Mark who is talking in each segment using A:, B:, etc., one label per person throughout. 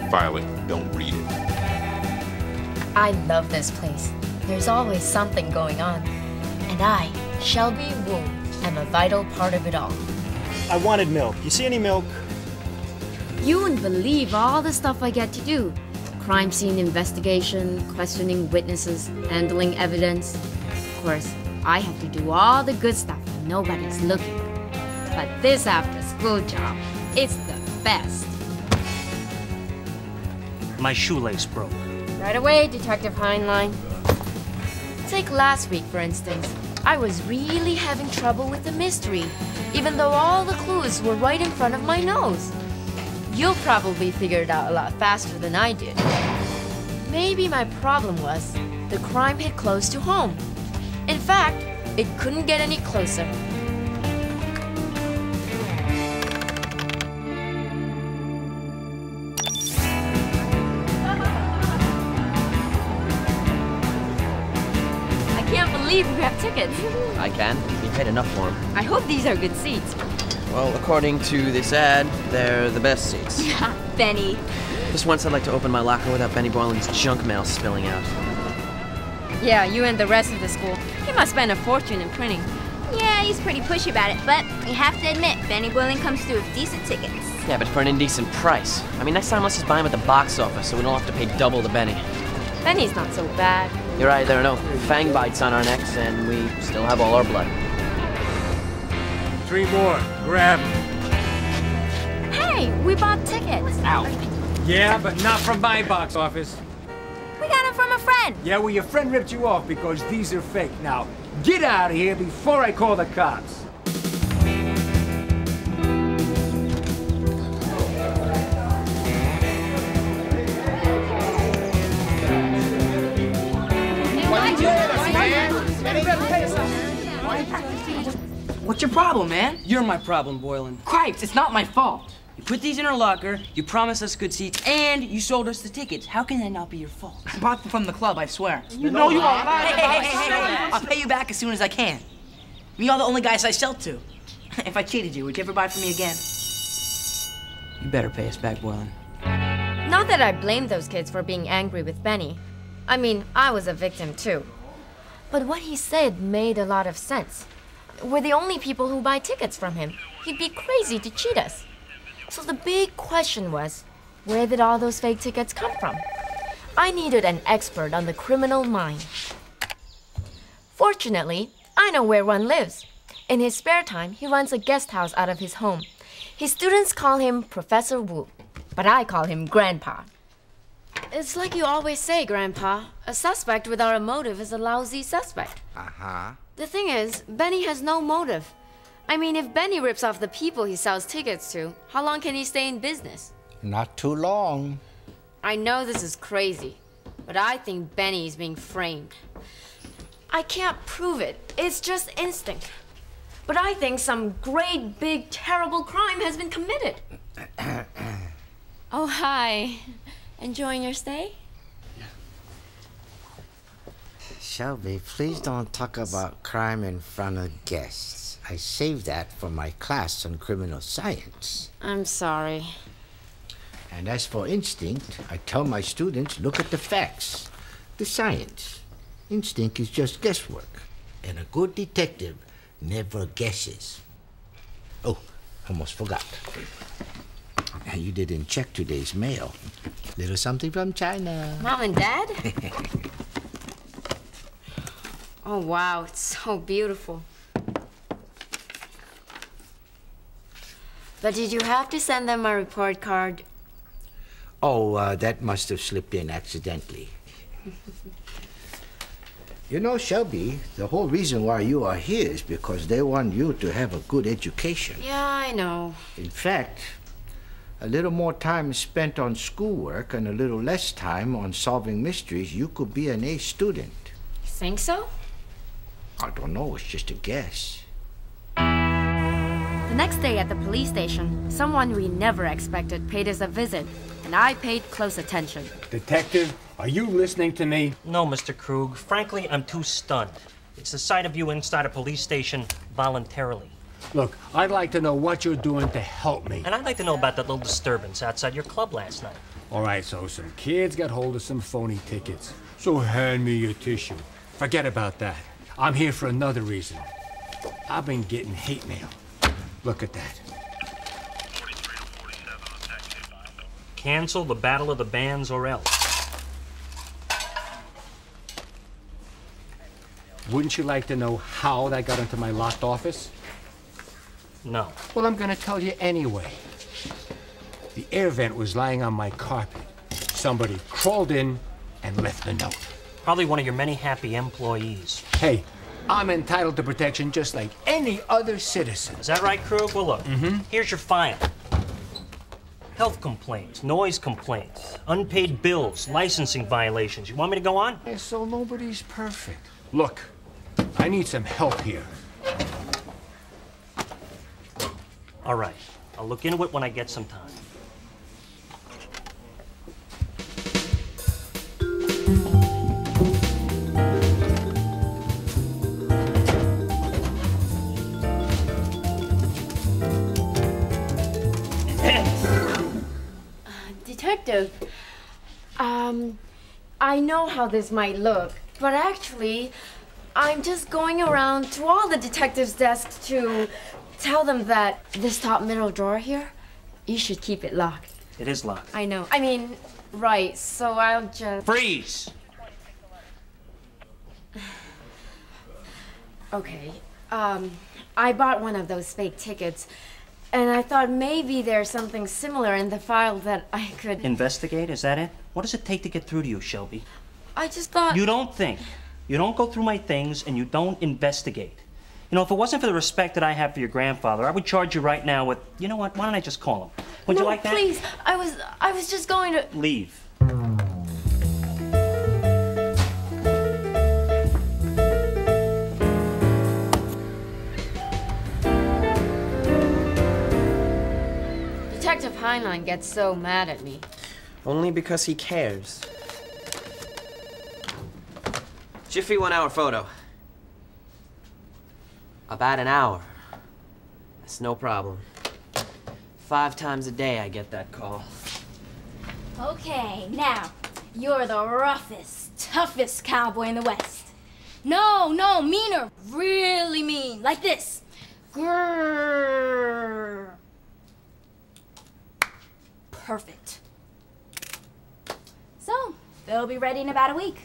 A: file it, don't read it.
B: I love this place. There's always something going on. And I, Shelby Wu, am a vital part of it all.
C: I wanted milk. You see any milk?
D: You wouldn't believe all the stuff I get to do. Crime scene investigation, questioning witnesses, handling evidence. Of course, I have to do all the good stuff when nobody's looking. But this after-school job, it's the best.
E: My shoelace broke.
B: Right away, Detective Heinlein. Take last week, for instance. I was really having trouble with the mystery, even though all the clues were right in front of my nose. You'll probably figure it out a lot faster than I did. Maybe my problem was the crime hit close to home. In fact, it couldn't get any closer. I can't believe you have tickets.
F: I can. You paid enough for them.
B: I hope these are good seats.
F: Well, according to this ad, they're the best seats.
B: Yeah, Benny.
F: Just once I'd like to open my locker without Benny Boylan's junk mail spilling out.
B: Yeah, you and the rest of the school. He must spend a fortune in printing.
G: Yeah, he's pretty pushy about it, but you have to admit, Benny Boylan comes through with decent tickets.
F: Yeah, but for an indecent price. I mean, next time let's just buy them at the box office so we don't have to pay double to Benny.
B: Benny's not so bad.
F: You're right, there are no fang bites on our necks, and we still have all our blood.
H: 3 more. Grab 'em.
B: Hey, we bought tickets.
F: Ow.
H: Yeah, but not from my box office.
G: We got him from a friend.
H: Yeah, well, your friend ripped you off because these are fake. Now, get out of here before I call the cops.
I: What's your problem, man?
J: You're my problem, Boylan.
I: Cripes, it's not my fault.
J: You put these in our locker, you promised us good seats, and you sold us the tickets. How can that not be your fault?
I: I bought them from the club, I swear. You know you won't lie.
J: Hey.
I: I'll pay you back as soon as I can. You're the only guys I sell to. If I cheated you, would you ever buy from me again?
J: You better pay us back, Boylan.
B: Not that I blame those kids for being angry with Benny. I mean, I was a victim too. But what he said made a lot of sense. We're the only people who buy tickets from him. He'd be crazy to cheat us. So the big question was, where did all those fake tickets come from? I needed an expert on the criminal mind. Fortunately, I know where one lives. In his spare time, he runs a guest house out of his home. His students call him Professor Wu, but I call him Grandpa. It's like you always say, Grandpa. A suspect without a motive is a lousy suspect.
K: Uh-huh.
B: The thing is, Benny has no motive. I mean, if Benny rips off the people he sells tickets to, how long can he stay in business?
K: Not too long.
B: I know this is crazy, but I think Benny is being framed. I can't prove it. It's just instinct. But I think some great, big, terrible crime has been committed. Oh, hi. Enjoying your stay?
K: Shelby, please don't talk about crime in front of guests. I saved that for my class on criminal science.
B: I'm sorry.
K: And as for instinct, I tell my students, look at the facts, the science. Instinct is just guesswork, and a good detective never guesses. Oh, almost forgot. You didn't check today's mail. Little something from China.
B: Mom and Dad? Oh, wow, it's so beautiful. But did you have to send them a report card?
K: Oh, that must have slipped in accidentally. You know, Shelby, the whole reason why you are here is because they want you to have a good education.
B: Yeah, I know.
K: In fact, a little more time spent on schoolwork and a little less time on solving mysteries, you could be an A student.
B: You think so?
K: I don't know, it's just a guess.
B: The next day at the police station, someone we never expected paid us a visit, and I paid close attention.
H: Detective, are you listening to me?
E: No, Mr. Krug. Frankly, I'm too stunned. It's the sight of you inside a police station voluntarily.
H: Look, I'd like to know what you're doing to help me.
E: And I'd like to know about that little disturbance outside your club last night.
H: All right, so some kids got hold of some phony tickets. So hand me your tissue. Forget about that. I'm here for another reason. I've been getting hate mail. Look at that.
E: Cancel the Battle of the Bands or else.
H: Wouldn't you like to know how that got into my locked office?
E: No.
H: Well, I'm gonna tell you anyway. The air vent was lying on my carpet. Somebody crawled in and left a note.
E: Probably one of your many happy employees.
H: Hey, I'm entitled to protection just like any other citizen.
E: Is that right, Krug? Well, look, here's your file. Health complaints, noise complaints, unpaid bills, licensing violations. You want me to go on?
H: Yeah, so nobody's perfect. Look, I need some help here.
E: All right, I'll look into it when I get some time.
B: Detective, I know how this might look, but actually, I'm just going around to all the detectives' desks to tell them that this top middle drawer here, you should keep it locked.
E: It is locked.
B: I know. I mean, right, so I'll just...
E: Freeze!
B: Okay, I bought one of those fake tickets, and I thought maybe there's something similar in the file that I could...
E: Investigate, is that it? What does it take to get through to you, Shelby?
B: I just thought...
E: You don't think. You don't go through my things, and you don't investigate. You know, if it wasn't for the respect that I have for your grandfather, I would charge you right now with, you know what, why don't I just call him? Would you like that?
B: Please, I was just going to...
E: Leave.
B: Detective Heinlein gets so mad at me.
F: Only because he cares. Jiffy 1 hour photo. About an hour. That's no problem. 5 times a day I get that call.
G: Okay, now, you're the roughest, toughest cowboy in the West. No, meaner. Really mean. Like this. Grrr. Perfect. So, they'll be ready in about a week.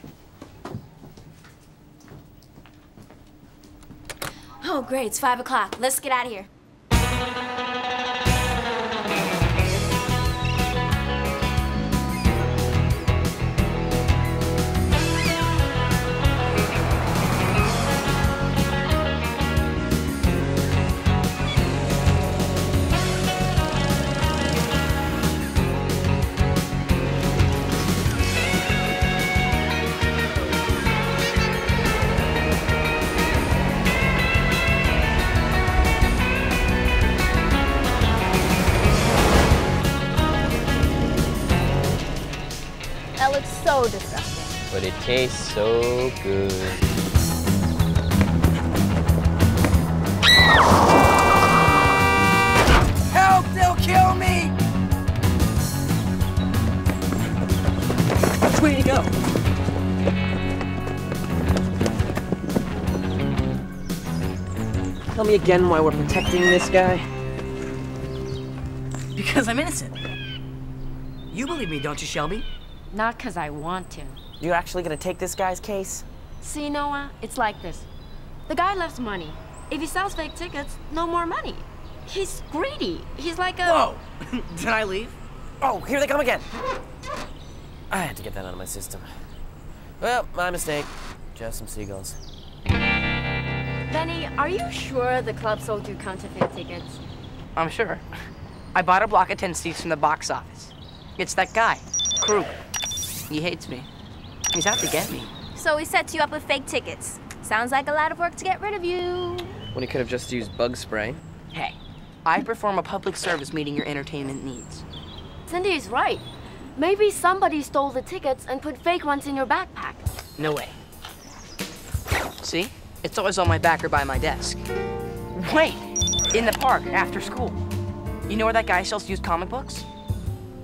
G: Oh, great, it's 5 o'clock. Let's get out of here. That looks so disgusting.
F: But it tastes so good.
J: Help! They'll kill me! Which way to go?
F: Tell me again why we're protecting this guy.
I: Because I'm innocent. You believe me, don't you, Shelby?
B: Not because I want to.
F: You actually gonna take this guy's case?
B: See, Noah, it's like this. The guy loves money. If he sells fake tickets, no more money. He's greedy. He's like a...
I: Whoa! Did I leave?
F: Oh, here they come again. I had to get that out of my system. Well, my mistake. Just some seagulls.
B: Benny, are you sure the club sold you counterfeit tickets?
I: I'm sure. I bought a block of 10 seats from the box office. It's that guy, Krug. He hates me. He's out to get me.
G: So he sets you up with fake tickets. Sounds like a lot of work to get rid of you.
F: When he could have just used bug spray.
I: Hey, I perform a public service meeting your entertainment needs.
B: Cindy's right. Maybe somebody stole the tickets and put fake ones in your backpack.
I: No way. See? It's always on my back or by my desk. Wait! In the park, after school. You know where that guy sells used comic books?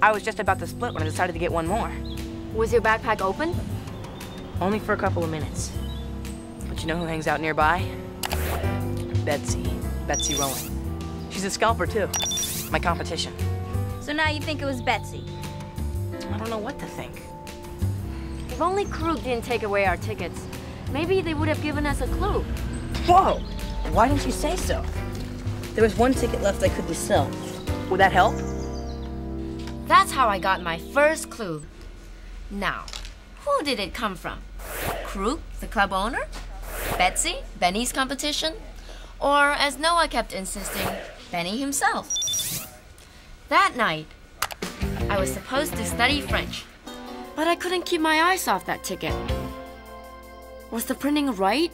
I: I was just about to split when I decided to get one more.
B: Was your backpack open?
I: Only for a couple of minutes. But you know who hangs out nearby? Betsy Rowan. She's a scalper too. My competition.
G: So now you think it was Betsy?
I: I don't know what to think.
B: If only Krug didn't take away our tickets, maybe they would have given us a clue.
I: Whoa! Why didn't you say so? There was one ticket left I couldn't sell. Would that help?
B: That's how I got my first clue. Now, who did it come from? Krug, the club owner? Betsy, Benny's competition? Or, as Noah kept insisting, Benny himself? That night, I was supposed to study French, but I couldn't keep my eyes off that ticket. Was the printing right?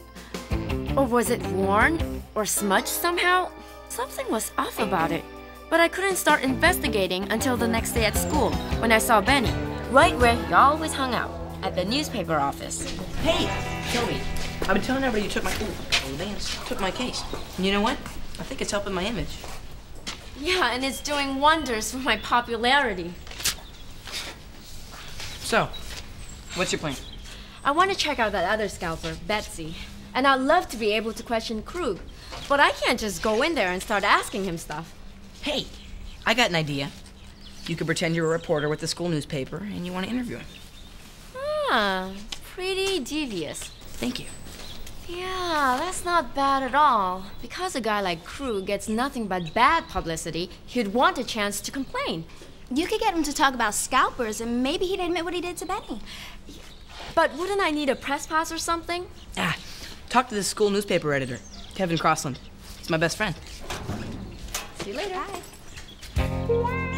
B: Or was it worn or smudged somehow? Something was off about it, but I couldn't start investigating until the next day at school when I saw Benny, right where he always hung out, at the newspaper office.
I: Hey, Shelby. I've been telling everybody you took my took my case. And you know what? I think it's helping my image.
B: Yeah, and it's doing wonders for my popularity.
I: So, what's your plan?
B: I want to check out that other scalper, Betsy. And I'd love to be able to question Krug, but I can't just go in there and start asking him stuff.
I: Hey, I got an idea. You could pretend you're a reporter with the school newspaper and you want to interview him.
B: Ah, pretty devious.
I: Thank you.
B: Yeah, that's not bad at all. Because a guy like Krug gets nothing but bad publicity, he'd want a chance to complain.
G: You could get him to talk about scalpers, and maybe he'd admit what he did to Benny.
B: But wouldn't I need a press pass or something?
I: Talk to the school newspaper editor, Kevin Crossland. He's my best friend.
B: See you later.
G: Bye.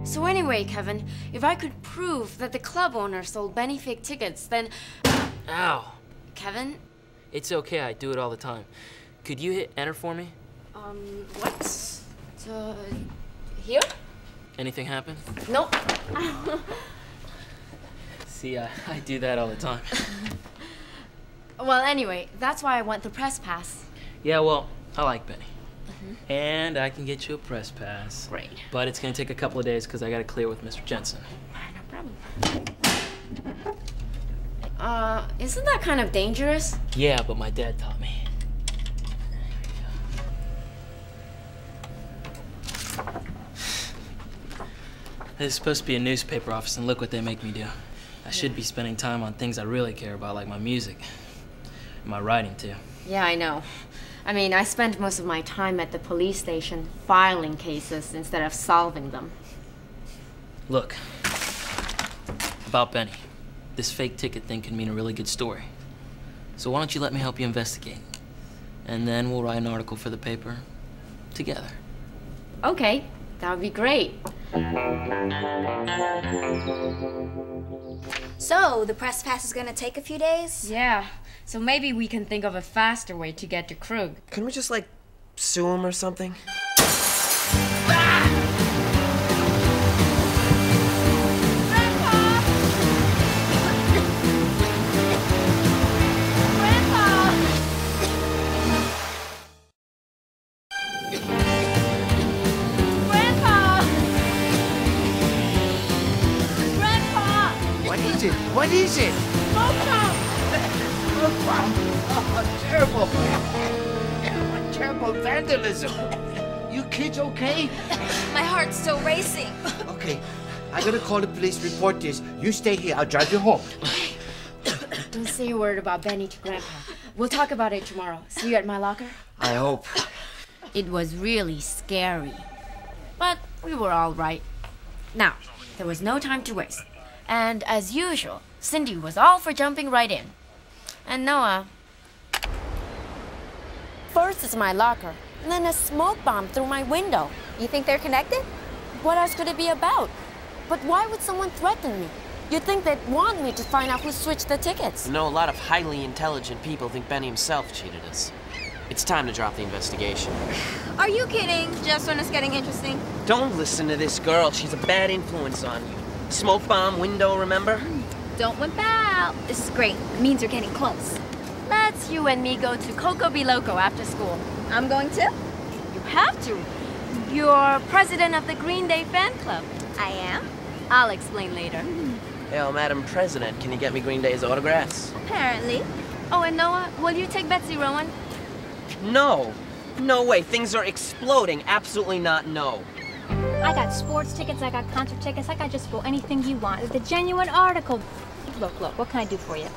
B: So anyway, Kevin, if I could prove that the club owner sold Benny fake tickets, then...
A: Ow.
B: Kevin?
A: It's okay, I do it all the time. Could you hit enter for me?
B: What? Here?
A: Anything happen?
B: Nope.
A: See, I do that all the time.
B: Well, anyway, that's why I want the press pass.
A: Yeah, well, I like Benny. And I can get you a press pass.
B: Great.
A: But it's gonna take a couple of days because I gotta clear with Mr. Jensen.
B: No problem. Isn't that kind of dangerous?
A: Yeah, but my dad taught me. This is supposed to be a newspaper office, and look what they make me do. I should be spending time on things I really care about, like my music. And my writing, too.
B: Yeah, I know. I mean, I spend most of my time at the police station filing cases instead of solving them.
A: Look, about Benny. This fake ticket thing can mean a really good story. So why don't you let me help you investigate? And then we'll write an article for the paper together.
B: Okay, that would be great.
G: So, the press pass is gonna take a few days?
B: Yeah, so maybe we can think of a faster way to get to Krug.
F: Can we just, like, sue him or something?
K: What is it? Terrible. Terrible vandalism. You kids okay?
G: My heart's still racing.
K: Okay, I'm gonna call the police, report this. You stay here, I'll drive you home.
B: Don't say a word about Benny to Grandpa. We'll talk about it tomorrow. See you at my locker?
K: I hope.
B: It was really scary. But we were all right. Now, there was no time to waste. And as usual, Cindy was all for jumping right in. And Noah... First is my locker, and then a smoke bomb through my window.
G: You think they're connected?
B: What else could it be about? But why would someone threaten me? You'd think they'd want me to find out who switched the tickets.
F: You know, a lot of highly intelligent people think Benny himself cheated us. It's time to drop the investigation.
G: Are you kidding? Just when it's getting interesting.
F: Don't listen to this girl. She's a bad influence on you. Smoke bomb window, remember?
G: Don't whip out. This is great. It means you're getting close. Let's
B: lets you and me go to Coco Be Loco after school.
G: I'm going to?
B: You have to. You're president of the Green Day fan club.
G: I am?
B: I'll explain later.
F: Hey, Madam President, can you get me Green Day's autographs?
G: Apparently.
B: Oh, and Noah, will you take Betsy Rowan?
F: No. No way. Things are exploding. Absolutely not no.
G: I got sports tickets, I got concert tickets, I got just about anything you want. It's a genuine article. Look, what can I do for you?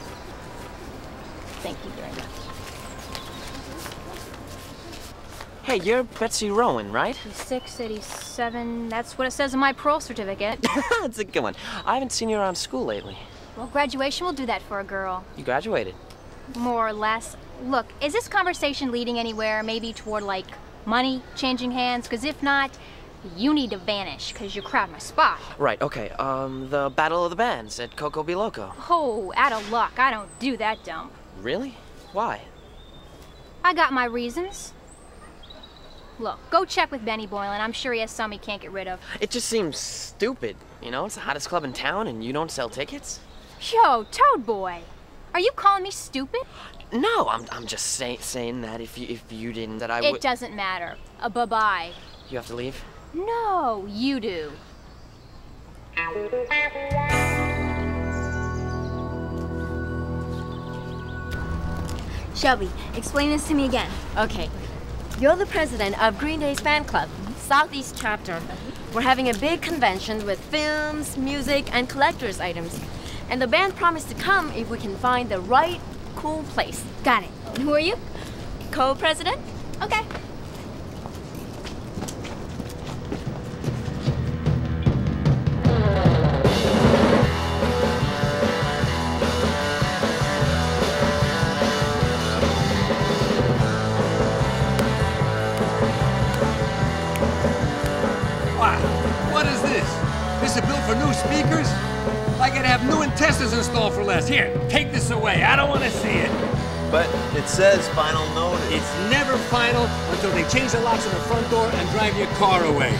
G: Thank you very much.
F: Hey, you're Betsy Rowan, right?
G: 86, 87, that's what it says in my parole certificate.
F: That's a good one. I haven't seen you around school lately.
G: Well, graduation will do that for a girl.
F: You graduated.
G: More or less. Look, is this conversation leading anywhere? Maybe toward, like, money changing hands? Because if not, you need to vanish, because you crowd my spot.
F: Right, okay. The Battle of the Bands at Coco Be Loco.
G: Oh, out of luck. I don't do that dump.
F: Really? Why?
G: I got my reasons. Look, go check with Benny Boylan. I'm sure he has some he can't get rid of.
F: It just seems stupid. You know, it's the hottest club in town and you don't sell tickets?
G: Yo, Toad Boy. Are you calling me stupid?
F: No, I'm just saying that if you didn't, that I would...
G: It doesn't matter. Bye-bye.
F: You have to leave?
G: No, you do.
B: Shelby, explain this to me again. Okay. You're the president of Green Day's fan club, Southeast chapter. We're having a big convention with films, music, and collector's items. And the band promised to come if we can find the right cool place.
G: Got it. And who are you?
B: Co-president?
G: Okay.
H: What is this? This a bill for new speakers? I gotta have new intestines installed for less. Here, take this away. I don't want to see it.
L: But it says final notice.
H: It's never final until they change the locks on the front door and drive your car away.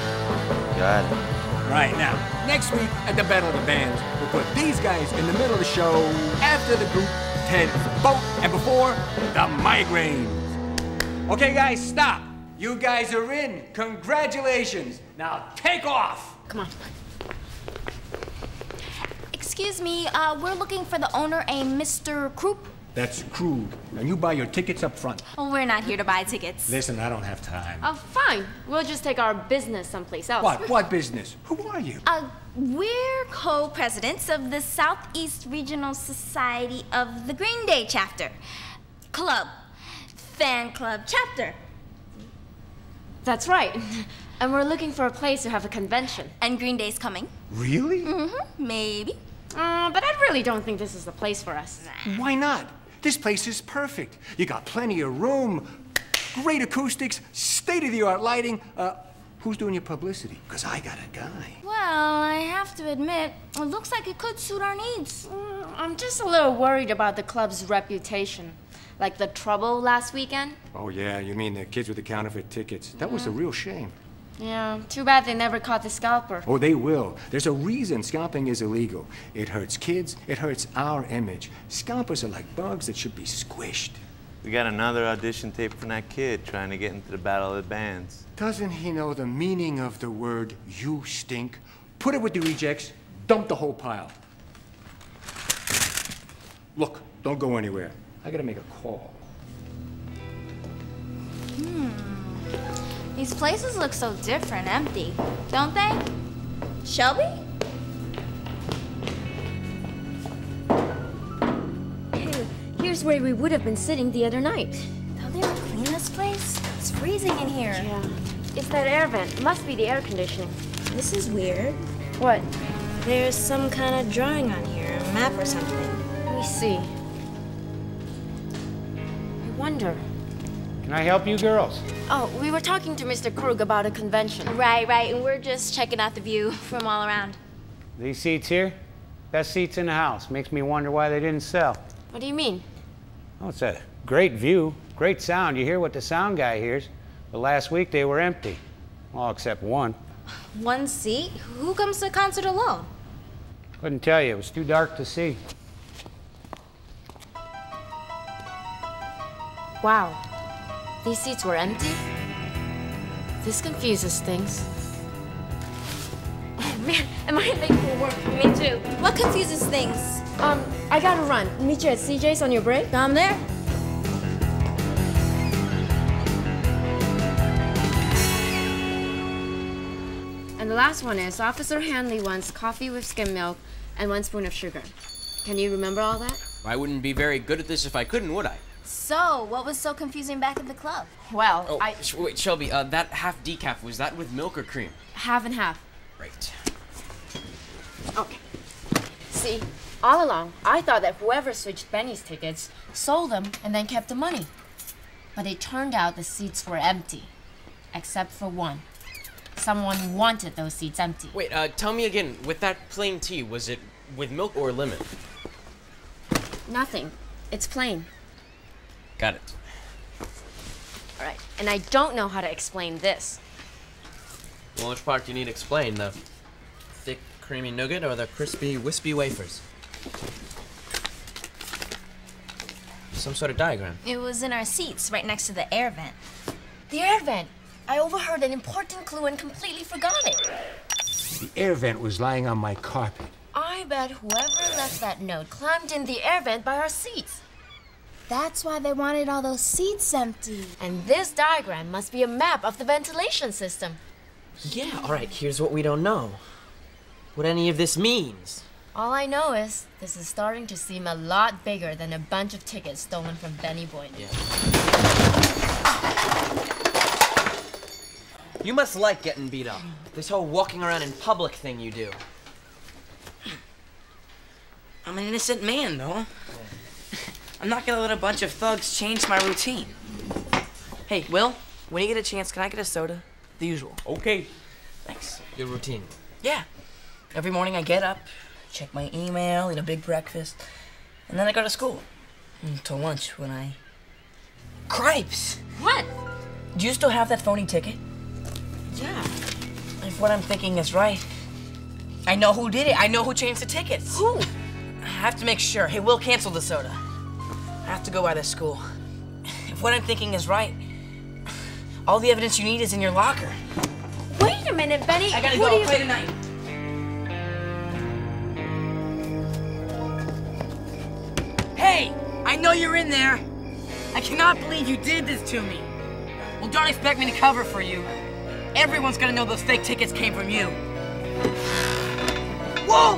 L: Got it.
H: Right, now, next week at the Battle of the Bands, we'll put these guys in the middle of the show, after the group, Ted's boat, and before, the migraines. Okay, guys, stop. You guys are in. Congratulations. Now take off.
B: Come on.
G: Excuse me, we're looking for the owner, a Mr. Krupp.
H: That's Krug. And you buy your tickets up front.
G: Well, we're not here to buy tickets.
H: Listen, I don't have time.
B: Oh, fine. We'll just take our business someplace else.
H: What business? Who are you?
G: We're co-presidents of the Southeast Regional Society of the Green Day chapter. Club. Fan club chapter.
B: That's right. And we're looking for a place to have a convention.
G: And Green Day's coming.
H: Really?
G: Mm-hmm, maybe.
B: But I really don't think this is the place for us.
H: Why not? This place is perfect. You got plenty of room, great acoustics, state-of-the-art lighting. Who's doing your publicity? Because I got a guy.
G: Well, I have to admit, it looks like it could suit our needs.
B: I'm just a little worried about the club's reputation. Like the trouble last weekend.
H: Oh, yeah, you mean the kids with the counterfeit tickets. That was a real shame.
B: Yeah, too bad they never caught the scalper.
H: Oh, they will. There's a reason scalping is illegal. It hurts kids, it hurts our image. Scalpers are like bugs that should be squished.
L: We got another audition tape from that kid trying to get into the Battle of the Bands.
H: Doesn't he know the meaning of the word you stink? Put it with the rejects, dump the whole pile. Look, don't go anywhere. I gotta make a call.
G: These places look so different, empty, don't they? Shelby?
B: Hey, here's where we would have been sitting the other night.
G: Don't they ever clean this place? It's freezing in here.
B: Yeah. It's that air vent. It must be the air conditioning.
M: This is weird.
B: What?
M: There's some kind of drawing on here, a map or something.
B: Let me see. I wonder.
N: Can I help you girls?
B: Oh, we were talking to Mr. Krug about a convention.
G: Right, and we're just checking out the view from all around.
N: These seats here? Best seats in the house. Makes me wonder why they didn't sell.
B: What do you mean?
N: Oh, it's a great view, great sound. You hear what the sound guy hears. But last week they were empty. All except one.
G: One seat? Who comes to a concert alone?
N: Couldn't tell you. It was too dark to see.
B: Wow. These seats were empty? This confuses things. Oh man, am I late for work? Me too.
G: What confuses things?
B: I gotta run. Meet you at CJ's on your break.
G: I'm there.
D: And the last one is Officer Hanley wants coffee with skim milk and 1 spoon of sugar. Can you remember all that?
O: I wouldn't be very good at this if I couldn't, would I?
G: So, what was so confusing back at the club?
D: Well,
O: Oh, wait, Shelby, that half decaf, was that with milk or cream?
D: half and half.
O: Right.
D: Okay. See, all along, I thought that whoever switched Benny's tickets sold them and then kept the money. But it turned out the seats were empty, except for one. Someone wanted those seats empty.
O: Wait, tell me again, with that plain tea, was it with milk or lemon?
D: Nothing. It's plain.
O: Got it.
D: All right, and I don't know how to explain this.
O: Well, which part do you need explained? The thick, creamy nougat or the crispy, wispy wafers? Some sort of diagram.
G: It was in our seats, right next to the air vent.
B: The air vent. I overheard an important clue and completely forgot it.
H: The air vent was lying on my carpet.
B: I bet whoever left that note climbed in the air vent by our seats.
G: That's why they wanted all those seats empty.
B: And this diagram must be a map of the ventilation system.
O: Yeah, alright, here's what we don't know. What any of this means.
B: All I know is this is starting to seem a lot bigger than a bunch of tickets stolen from Benny Boyd.
O: Yeah. You must like getting beat up. This whole walking around in public thing you do.
I: I'm an innocent man, though. I'm not gonna let a bunch of thugs change my routine. Hey, Will, when you get a chance, can I get a soda? The usual.
O: Okay.
I: Thanks.
O: Your routine.
I: Yeah. Every morning I get up, check my email, eat a big breakfast, and then I go to school. Until lunch when I... Cripes!
B: What?
I: Do you still have that phony ticket?
B: Yeah.
I: If what I'm thinking is right, I know who did it. I know who changed the tickets.
B: Who?
I: I have to make sure. Hey, Will, cancel the soda. I have to go by this school. If what I'm thinking is right, all the evidence you need is in your locker.
B: Wait a minute, Benny.
I: I gotta go. Play tonight. Hey, I know you're in there. I cannot believe you did this to me. Well, don't expect me to cover for you. Everyone's gonna know those fake tickets came from you. Whoa!